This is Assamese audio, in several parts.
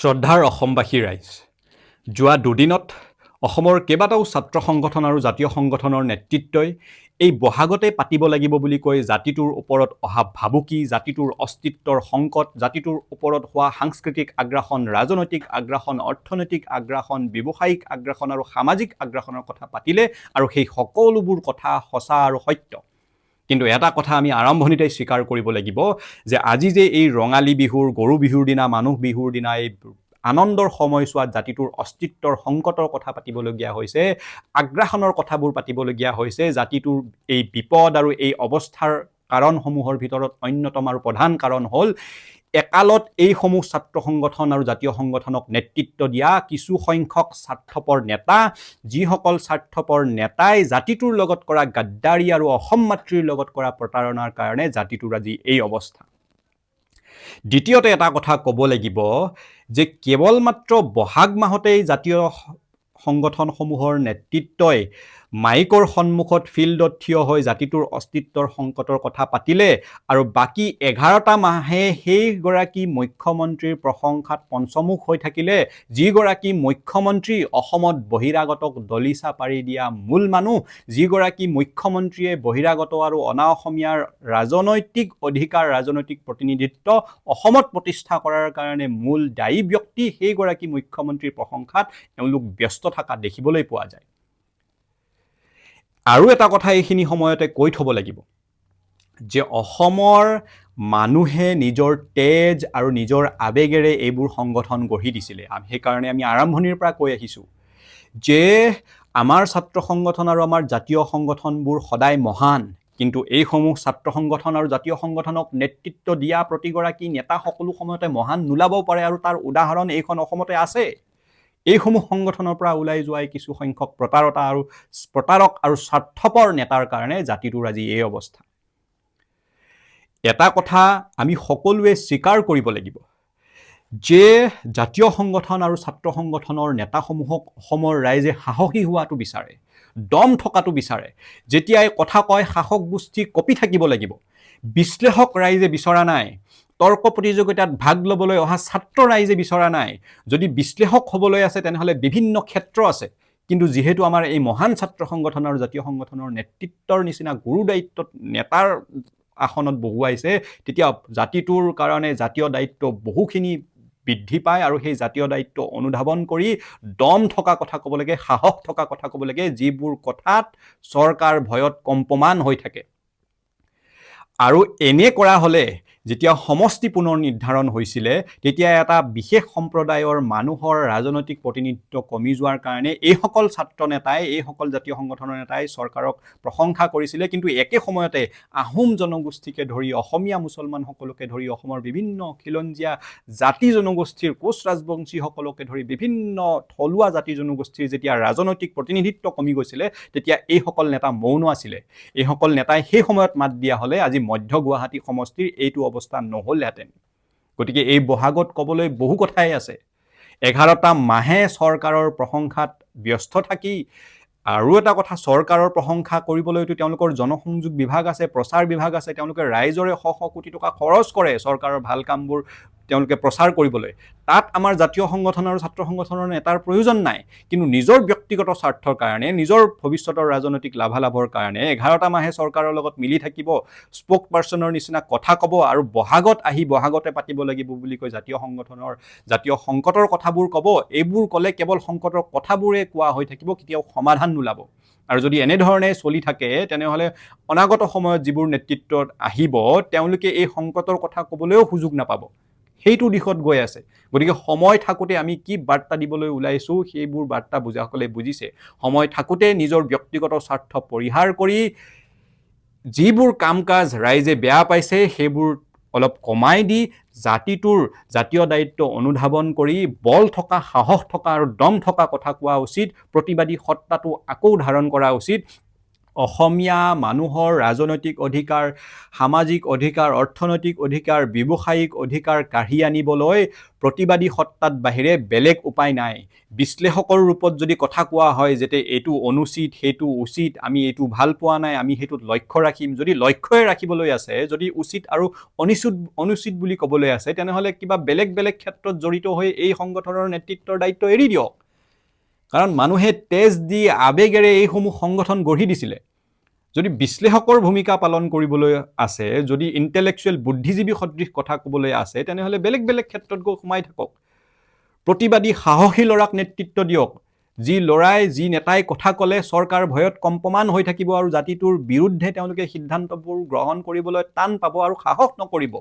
শ্ৰদ্ধাৰ অসমবাসী ৰাইজ, যোৱা দুদিনত অসমৰ কেইবাটাও ছাত্ৰ সংগঠন আৰু জাতীয় সংগঠনৰ নেতৃত্বই এই বহাগতে পাতিব লাগিব বুলি কৈ জাতিটোৰ ওপৰত অহা ভাবুকি, জাতিটোৰ অস্তিত্বৰ সংকট, জাতিটোৰ ওপৰত হোৱা সাংস্কৃতিক আগ্ৰাসন, ৰাজনৈতিক আগ্ৰাসন, অৰ্থনৈতিক আগ্ৰাসন, ব্যৱসায়িক আগ্ৰাসন আৰু সামাজিক আগ্ৰাসনৰ কথা পাতিলে আৰু সেই সকলোবোৰ কথা সঁচা আৰু সত্য। কিন্তু এটা কথা আমি আৰম্ভণিতে স্বীকাৰ কৰিব লাগিব যে আজি যে এই ৰঙালী বিহুৰ, গৰু বিহুৰ দিনা, মানুহ বিহুৰ দিনা এই আনন্দৰ সময়ছোৱাত জাতিটোৰ অস্তিত্বৰ সংকটৰ কথা পাতিবলগীয়া হৈছে, আগ্ৰাসনৰ কথাবোৰ পাতিবলগীয়া হৈছে, জাতিটোৰ এই বিপদ আৰু এই অৱস্থাৰ কাৰণসমূহৰ ভিতৰত অন্যতম আৰু প্ৰধান কাৰণ হ'ল একালত এইসমূহ ছাত্ৰ সংগঠন আৰু জাতীয় সংগঠনক নেতৃত্ব দিয়া কিছু সংখ্যক স্বাৰ্থপৰ নেতা, যিসকল স্বাৰ্থপৰ নেতাই জাতিটোৰ লগত কৰা গাদ্দাৰী আৰু অসম মাতৃৰ লগত কৰা প্ৰতাৰণাৰ কাৰণে জাতিটোৰ আজি এই অৱস্থা। দ্বিতীয়তে এটা কথা ক'ব লাগিব যে কেৱল মাত্ৰ বহাগ মাহতেই জাতীয় সংগঠনসমূহৰ নেতৃত্বই মাইকৰ সন্মুখত ফিল্ডত থিয় হৈ জাতিটোৰ অস্তিত্বৰ সংকটৰ কথা পাতিলে আৰু বাকী 11টা মাহে সেইগৰাকী মুখ্যমন্ত্ৰীৰ প্ৰশংসাত পঞ্চমুখ হৈ থাকিলে, যিগৰাকী মুখ্যমন্ত্ৰী অসমত বহিৰাগতক দলিচা পাৰি দিয়া মূল মানুহ, যিগৰাকী মুখ্যমন্ত্ৰীয়ে বহিৰাগত আৰু অনা অসমীয়াৰ ৰাজনৈতিক অধিকাৰ, ৰাজনৈতিক প্ৰতিনিধিত্ব অসমত প্ৰতিষ্ঠা কৰাৰ কাৰণে মূল দায়ী ব্যক্তি, সেইগৰাকী মুখ্যমন্ত্ৰীৰ প্ৰশংসাত তেওঁলোক ব্যস্ত থকা দেখিবলৈ পোৱা যায়। আৰু এটা কথা এইখিনি সময়তে কৈ থব লাগিব যে অসমৰ মানুহে নিজৰ তেজ আৰু নিজৰ আবেগেৰে এইবোৰ সংগঠন গঢ়ি দিছিলে। সেইকাৰণে আমি আৰম্ভণিৰ পৰা কৈ আহিছোঁ যে আমাৰ ছাত্ৰ সংগঠন আৰু আমাৰ জাতীয় সংগঠনবোৰ সদায় মহান, কিন্তু এইসমূহ ছাত্ৰ সংগঠন আৰু জাতীয় সংগঠনক নেতৃত্ব দিয়া প্ৰতিগৰাকী নেতা সকলো সময়তে মহান নোলাবও পাৰে আৰু তাৰ উদাহৰণ এইখন অসমতে আছে। এইসমূহ সংগঠনৰ পৰা ওলাই যোৱাই কিছু সংখ্যক প্ৰতাৰক আৰু স্বাৰ্থপৰ নেতাৰ কাৰণে জাতিটোৰ আজি এই অৱস্থা। এটা কথা আমি সকলোৱে স্বীকাৰ কৰিব লাগিব যে জাতীয় সংগঠন আৰু ছাত্ৰ সংগঠনৰ নেতাসমূহক অসমৰ ৰাইজে সাহসী হোৱাটো বিচাৰে, দম থকাটো বিচাৰে। যেতিয়াই কথা কয় শাসক গোষ্ঠী কঁপি থাকিব লাগিব। বিশ্লেষক ৰাইজে বিচৰা নাই, তৰ্ক প্ৰতিযোগিতাত ভাগ ল'বলৈ অহা ছাত্ৰ ৰাইজে বিচৰা নাই। যদি বিশ্লেষক হ'বলৈ আছে তেনেহ'লে বিভিন্ন ক্ষেত্ৰ আছে, কিন্তু যিহেতু আমাৰ এই মহান ছাত্ৰ সংগঠন আৰু জাতীয় সংগঠনৰ নেতৃত্বৰ নিচিনা গুৰু দায়িত্বত নেতাৰ আসনত বহুৱাইছে, তেতিয়া জাতিটোৰ কাৰণে জাতীয় দায়িত্ব বহুখিনি বৃদ্ধি পায় আৰু সেই জাতীয় দায়িত্ব অনুধাৱন কৰি দম থকা কথা ক'ব লাগে, সাহস থকা কথা ক'ব লাগে, যিবোৰ কথাত চৰকাৰ ভয়ত কম্পমান হৈ থাকে। আৰু এনে কৰা হ'লে যেতিয়া সমষ্টি পুনৰ নিৰ্ধাৰণ হৈছিলে, তেতিয়া এটা বিশেষ সম্প্ৰদায়ৰ মানুহৰ ৰাজনৈতিক প্ৰতিনিধিত্ব কমি যোৱাৰ কাৰণে এইসকল ছাত্ৰ নেতাই, এইসকল জাতীয় সংগঠনৰ নেতাই চৰকাৰক প্ৰশংসা কৰিছিলে, কিন্তু একে সময়তে আহোম জনগোষ্ঠীকে ধৰি অসমীয়া মুছলমান সকলোকে ধৰি অসমৰ বিভিন্ন খিলঞ্জীয়া জাতি জনগোষ্ঠীৰ, কোচ ৰাজবংশীসকলকে ধৰি বিভিন্ন থলুৱা জাতি জনগোষ্ঠীৰ যেতিয়া ৰাজনৈতিক প্ৰতিনিধিত্ব কমি গৈছিলে, তেতিয়া এইসকল নেতা মৌন আছিলে। এইসকল নেতাই সেই সময়ত মাত দিয়া হ'লে আজি মধ্য গুৱাহাটী সমষ্টিৰ এইটো অৱস্থা নহ'লহেঁতেন। গতিকে এই বহাগত ক'বলৈ বহু কথাই আছে। 11টা মাহে চৰকাৰৰ প্ৰশংসাত ব্যস্ত থাকি আৰু এটা কথা, চৰকাৰৰ প্ৰশংসা কৰিবলৈতো তেওঁলোকৰ জনসংযোগ বিভাগ আছে, প্ৰচাৰ বিভাগ আছে, তেওঁলোকে ৰাইজৰে শ শ কোটি টকা খৰচ কৰে চৰকাৰৰ ভাল কামবোৰ তেওঁলোকে প্ৰচাৰ কৰিবলৈ। তাত আমাৰ জাতীয় সংগঠন আৰু ছাত্ৰ সংগঠনৰ নেতাৰ প্ৰয়োজন নাই, কিন্তু নিজৰ ব্যক্তিগত স্বাৰ্থৰ কাৰণে, নিজৰ ভৱিষ্যতৰ ৰাজনৈতিক লাভালাভৰ কাৰণে 11টা মাহে চৰকাৰৰ লগত মিলি থাকিব, স্পোক পাৰ্চনৰ নিচিনা কথা ক'ব আৰু বহাগত আহি বহাগতে পাতিব লাগিব বুলি কৈ জাতীয় সংকটৰ কথাবোৰ ক'ব। এইবোৰ ক'লে কেৱল সংকটৰ কথাবোৰে কোৱা হৈ থাকিব, কেতিয়াও সমাধান নোলাব। আৰু যদি এনেধৰণে চলি থাকে তেনেহ'লে অনাগত সময়ত যিবোৰ নেতৃত্বত আহিব তেওঁলোকে এই সংকটৰ কথা ক'বলৈও সুযোগ নাপাব। সেইটো দিশত গৈ আছে। গতিকে সময় থাকোঁতে আমি কি বাৰ্তা দিবলৈ ওলাইছোঁ সেইবোৰ বাৰ্তা বুজাসকলে বুজিছে। সময় থাকোঁতে নিজৰ ব্যক্তিগত স্বাৰ্থ পৰিহাৰ কৰি যিবোৰ কাম কাজ ৰাইজে বেয়া পাইছে সেইবোৰ অলপ কমাই দি জাতিটোৰ জাতীয় দায়িত্ব অনুধাৱন কৰি বল থকা, সাহস থকা আৰু দম থকা কথা কোৱা উচিত। প্ৰতিবাদী সত্তাটো আকৌ ধাৰণ কৰা উচিত। অসমীয়া মানুহৰ ৰাজনৈতিক অধিকাৰ, সামাজিক অধিকাৰ, অৰ্থনৈতিক অধিকাৰ, ব্যৱসায়িক অধিকাৰ কাঢ়ি আনিবলৈ প্ৰতিবাদী সত্তাত বাহিৰে বেলেগ উপায় নাই। বিশ্লেষকৰ ৰূপত যদি কথা কোৱা হয় যে এইটো অনুচিত, সেইটো উচিত, আমি এইটো ভাল পোৱা নাই, আমি সেইটোত লক্ষ্য ৰাখিম, যদি লক্ষ্যই ৰাখিবলৈ আছে, যদি উচিত আৰু অনুচিত বুলি ক'বলৈ আছে, তেনেহ'লে কিবা বেলেগ বেলেগ ক্ষেত্ৰত জড়িত হৈ এই সংগঠনৰ নেতৃত্বৰ দায়িত্ব এৰি দিয়ক। কাৰণ মানুহে তেজ দি আবেগেৰে এইসমূহ সংগঠন গঢ়ি দিছিলে। যদি বিশ্লেষকৰ ভূমিকা পালন কৰিবলৈ আছে, যদি ইণ্টেলেকচুৱেল বুদ্ধিজীৱী সদৃশ কথা ক'বলৈ আছে, তেনেহ'লে বেলেগ বেলেগ ক্ষেত্ৰত গৈ সোমাই থাকক। প্ৰতিবাদী সাহসী ল'ৰাক নেতৃত্ব দিয়ক, যি ল'ৰাই, যি নেতাই কথা ক'লে চৰকাৰ ভয়ত কম্পমান হৈ থাকিব আৰু জাতিটোৰ বিৰুদ্ধে তেওঁলোকে সিদ্ধান্তবোৰ গ্ৰহণ কৰিবলৈ টান পাব আৰু সাহস নকৰিব।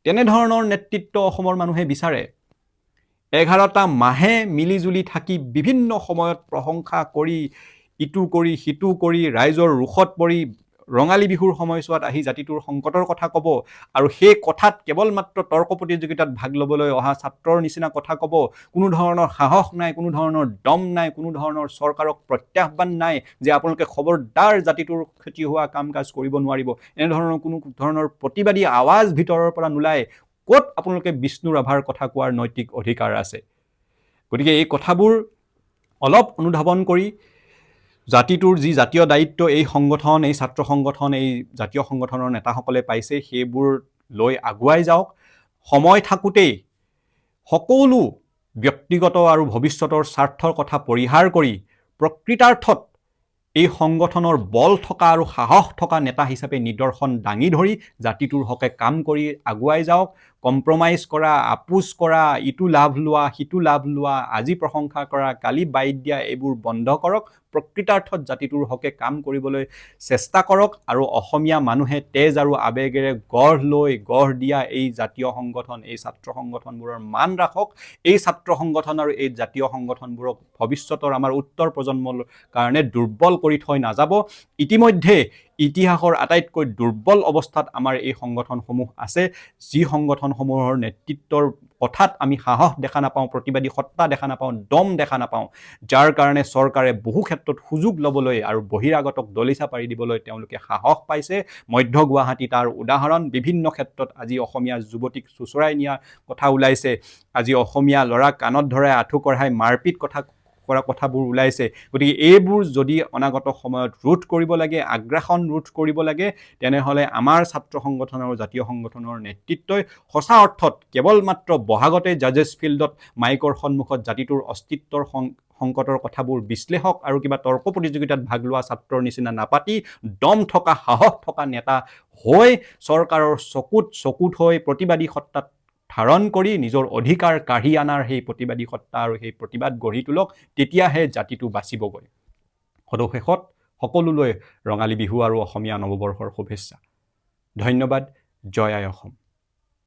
তেনেধৰণৰ নেতৃত্ব অসমৰ মানুহে বিচাৰে। 11টা মাহে মিলিজুলি থাকি বিভিন্ন সময়ত প্ৰশংসা কৰি, ইটো কৰি সিটো কৰি, ৰাইজৰ ৰোষত পৰি ৰঙালী বিহুৰ সময়ছোৱাত আহি জাতিটোৰ সংকটৰ কথা ক'ব আৰু সেই কথাত কেৱল মাত্ৰ তৰ্ক প্ৰতিযোগিতাত ভাগ ল'বলৈ অহা ছাত্ৰৰ নিচিনা কথা ক'ব। কোনো ধৰণৰ সাহস নাই, কোনো ধৰণৰ দম নাই, কোনো ধৰণৰ চৰকাৰক প্ৰত্যাহ্বান নাই যে আপোনালোকে খবৰদাৰ জাতিটোৰ ক্ষতি হোৱা কাম কাজ কৰিব নোৱাৰিব। এনেধৰণৰ কোনো ধৰণৰ প্ৰতিবাদী আৱাজ ভিতৰৰ পৰা নোলায়। ক'ত আপোনালোকে বিষ্ণু ৰাভাৰ কথা কোৱাৰ নৈতিক অধিকাৰ আছে? গতিকে এই কথাবোৰ অলপ অনুধাৱন কৰি জাতিটোৰ যি জাতীয় দায়িত্ব এই সংগঠন, এই ছাত্ৰ সংগঠন, এই জাতীয় সংগঠনৰ নেতাসকলে পাইছে, সেইবোৰ লৈ আগুৱাই যাওক। সময় থাকোঁতেই সকলো ব্যক্তিগত আৰু ভৱিষ্যতৰ স্বাৰ্থৰ কথা পৰিহাৰ কৰি প্ৰকৃতাৰ্থত এই সংগঠনৰ বল থকা আৰু সাহস থকা নেতা হিচাপে নিদৰ্শন দাঙি ধৰি জাতিটোৰ হকে কাম কৰি আগুৱাই যাওক। কম্প্ৰমাইজ কৰা, আপোচ কৰা, ইটো লাভ লোৱা, সিটো লাভ লোৱা, আজি প্ৰশংসা কৰা, কালি বাইট দিয়া, এইবোৰ বন্ধ কৰক। প্ৰকৃতাৰ্থত জাতিটোৰ হকে কাম কৰিবলৈ চেষ্টা কৰক আৰু অসমীয়া মানুহে তেজ আৰু আবেগেৰে গঢ় দিয়া এই জাতীয় সংগঠন, এই ছাত্ৰ সংগঠনবোৰৰ মান ৰাখক। এই ছাত্ৰ সংগঠন আৰু এই জাতীয় সংগঠনবোৰক ভৱিষ্যতৰ আমাৰ উত্তৰ প্ৰজন্মৰ কাৰণে দুৰ্বল কৰি থৈ নাযাব। ইতিমধ্যে ইতিহাসৰ আটাইতকৈ দুৰ্বল অৱস্থাত আমাৰ এই সংগঠনসমূহ আছে, যি সংগঠনসমূহৰ নেতৃত্বৰ কথাত আমি সাহস দেখা নাপাওঁ, প্ৰতিবাদী সত্তা দেখা নাপাওঁ, দম দেখা নাপাওঁ, যাৰ কাৰণে চৰকাৰে বহু ক্ষেত্ৰত সুযোগ ল'বলৈ আৰু বহিৰাগতক দলিচা পাৰি দিবলৈ তেওঁলোকে সাহস পাইছে। মধ্য গুৱাহাটী তাৰ উদাহৰণ। বিভিন্ন ক্ষেত্ৰত আজি অসমীয়া যুৱতীক চোঁচৰাই নিয়া কথা ওলাইছে, আজি অসমীয়া ল'ৰাক কাণত ধৰাই আঁঠু কঢ়াই মাৰপিট কৰা কথাবোৰ ওলাইছে। গতিকে এইবোৰ যদি অনাগত সময়ত ৰোধ কৰিব লাগে, আগ্ৰাসন ৰোধ কৰিব লাগে, তেনেহ'লে আমাৰ ছাত্ৰ সংগঠন আৰু জাতীয় সংগঠনৰ নেতৃত্বই সঁচা অৰ্থত কেৱল মাত্ৰ বহাগতে জাজেছ ফিল্ডত মাইকৰ সন্মুখত জাতিটোৰ অস্তিত্বৰ সংকটৰ কথাবোৰ বিশ্লেষক আৰু কিবা তৰ্ক প্ৰতিযোগিতাত ভাগ লোৱা ছাত্ৰৰ নিচিনা নাপাতি দম থকা, সাহস থকা নেতা হৈ চৰকাৰৰ চকুত হৈ প্ৰতিবাদী সত্তাত ধাৰণ কৰি নিজৰ অধিকাৰ কাঢ়ি আনাৰ সেই প্ৰতিবাদী সত্তা আৰু সেই প্ৰতিবাদ গঢ়ি তোলক। তেতিয়াহে জাতিটো বাচিবগৈ। সদশেষত সকলোলৈ ৰঙালী বিহু আৰু অসমীয়া নৱবৰ্ষৰ শুভেচ্ছা। ধন্যবাদ। জয় আই অসম।